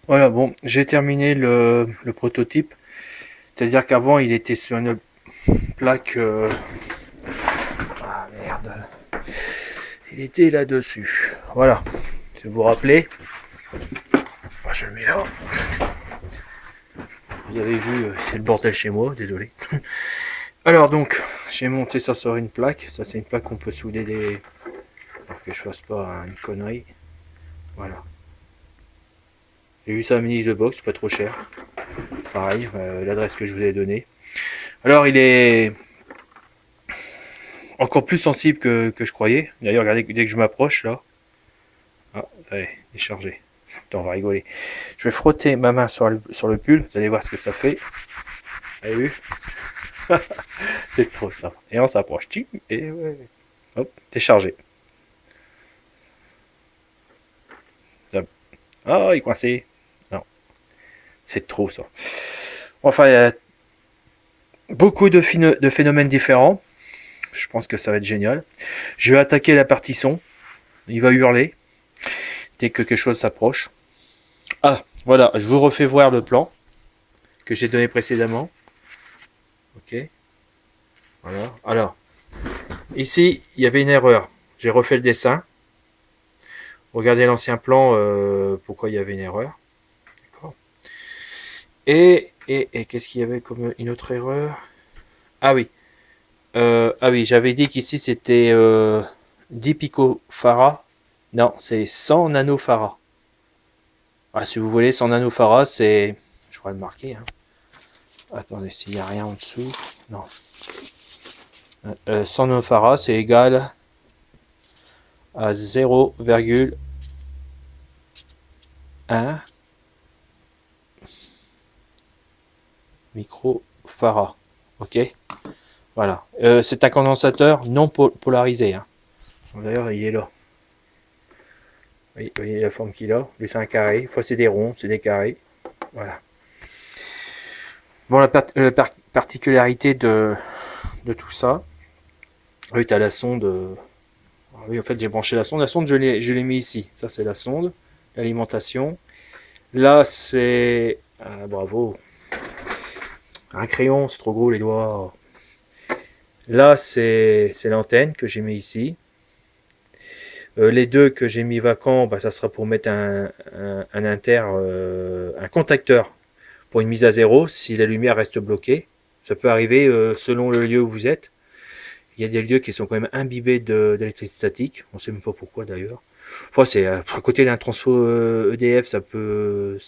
Voilà, bon, j'ai terminé le prototype. C'est-à-dire qu'avant, il était sur une plaque. Ah merde. Il était là-dessus. Voilà. Si vous vous rappelez. Moi, je le mets là. Vous avez vu, c'est le bordel chez moi, désolé. Alors donc, j'ai monté ça sur une plaque. Ça, c'est une plaque qu'on peut souder des. Alors que je fasse pas une connerie. Voilà. J'ai vu ça à Mini The Box, pas trop cher. Pareil, l'adresse que je vous ai donnée. Alors, il est encore plus sensible que je croyais. D'ailleurs, regardez, dès que je m'approche, là. Ah, ouais, il est chargé. Putain, on va rigoler. Je vais frotter ma main sur le pull. Vous allez voir ce que ça fait. Vous avez vu? C'est trop ça. Et on s'approche. Et ouais. Hop, c'est chargé. Ah, il est coincé. Non, c'est trop ça. Enfin, il y a beaucoup de phénomènes différents. Je pense que ça va être génial. Je vais attaquer la partie son. Il va hurler dès que quelque chose s'approche. Ah, voilà, je vous refais voir le plan que j'ai donné précédemment. Ok, voilà. Alors, ici, il y avait une erreur. J'ai refait le dessin. Regardez l'ancien plan, pourquoi il y avait une erreur. D'accord. Et qu'est-ce qu'il y avait comme une autre erreur? Ah oui. Ah oui, j'avais dit qu'ici c'était 10 picofarad. Non, c'est 100 nanofarad. Ah, si vous voulez, 100 nanofarad, c'est. Je pourrais le marquer. Hein. Attendez, s'il n'y a rien en dessous. Non. 100 nanofarad, c'est égal à 0,1 microfarad. Ok. Voilà. C'est un condensateur non polarisé. Hein. D'ailleurs, il est là. Oui, vous voyez la forme qu'il a. Lui, c'est un carré. Fois, c'est des ronds, c'est des carrés. Voilà. Bon, la particularité de tout ça, oui, tu as la sonde. Ah oui, en fait, j'ai branché la sonde. La sonde, je l'ai mis ici. Ça, c'est la sonde, l'alimentation. Là, c'est. Ah, bravo. Un crayon, c'est trop gros les doigts. Là, c'est l'antenne que j'ai mis ici. Les deux que j'ai mis vacants, bah, ça sera pour mettre un contacteur pour une mise à zéro si la lumière reste bloquée. Ça peut arriver selon le lieu où vous êtes. Il y a des lieux qui sont quand même imbibés d'électricité statique. On ne sait même pas pourquoi d'ailleurs. Enfin, c'est à côté d'un transfo EDF, ça peut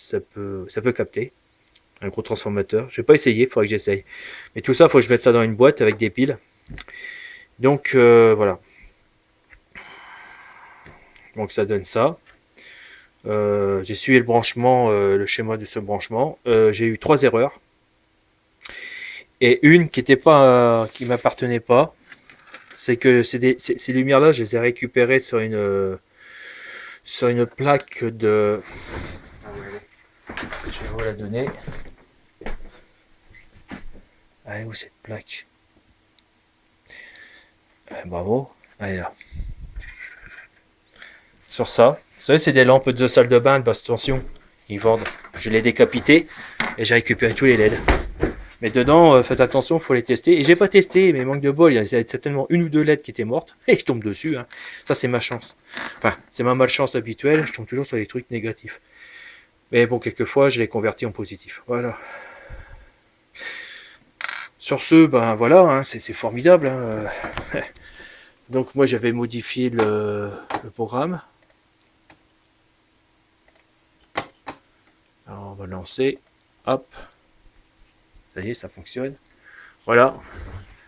capter un gros transformateur. Je vais pas essayer, il faudrait que j'essaye. Mais tout ça, il faut que je mette ça dans une boîte avec des piles. Donc voilà. Donc ça donne ça. J'ai suivi le branchement, le schéma de ce branchement. J'ai eu 3 erreurs et une qui était pas, qui m'appartenait pas. C'est que ces lumières-là, je les ai récupérées sur une plaque de. Je vais vous la donner. Allez, où cette plaque? Bravo. Allez là. Sur ça. Vous savez, c'est des lampes de salle de bain de basse tension. Ils vendent. Je l'ai décapité et j'ai récupéré tous les LED. Mais dedans, faites attention, il faut les tester. Et j'ai pas testé, mais manque de bol, il y a certainement une ou deux LED qui étaient mortes. Et je tombe dessus. Hein. Ça, c'est ma chance. Enfin, c'est ma malchance habituelle. Je tombe toujours sur des trucs négatifs. Mais bon, quelquefois, je les convertis en positif. Voilà. Sur ce, ben voilà, hein, c'est formidable. Hein. Donc moi, j'avais modifié le programme. Alors, on va lancer. Hop. Ça y est, ça fonctionne. Voilà.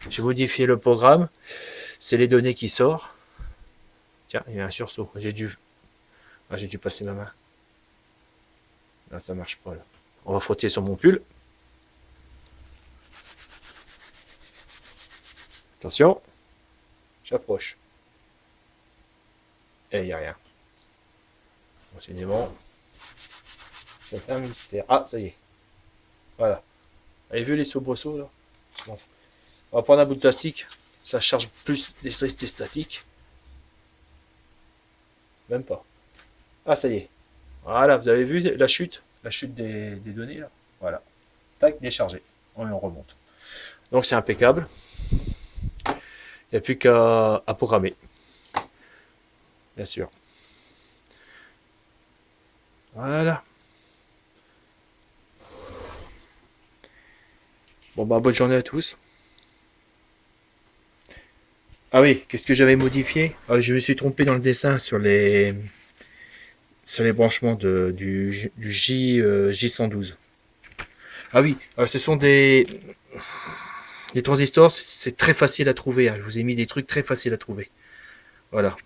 J'ai modifié le programme. C'est les données qui sortent. Tiens, il y a un sursaut. J'ai dû passer ma main. Là, ça marche pas. Là. On va frotter sur mon pull. Attention. J'approche. Et il n'y a rien. Décidément, c'est un mystère. Ah, ça y est. Voilà. Vous avez vu les soubresauts là? Bon. On va prendre un bout de plastique. Ça charge plus d'électricité statique. Même pas. Ah, ça y est. Voilà, vous avez vu la chute? la chute des données là. Voilà. Tac, déchargé. On remonte. Donc c'est impeccable. Il n'y a plus qu'à programmer. Bien sûr. Voilà. Bon bah bonne journée à tous. Ah oui, qu'est-ce que j'avais modifié? Je me suis trompé dans le dessin sur les branchements du J112. Ah oui, ce sont des transistors, c'est très facile à trouver, hein. Je vous ai mis des trucs très faciles à trouver. Voilà.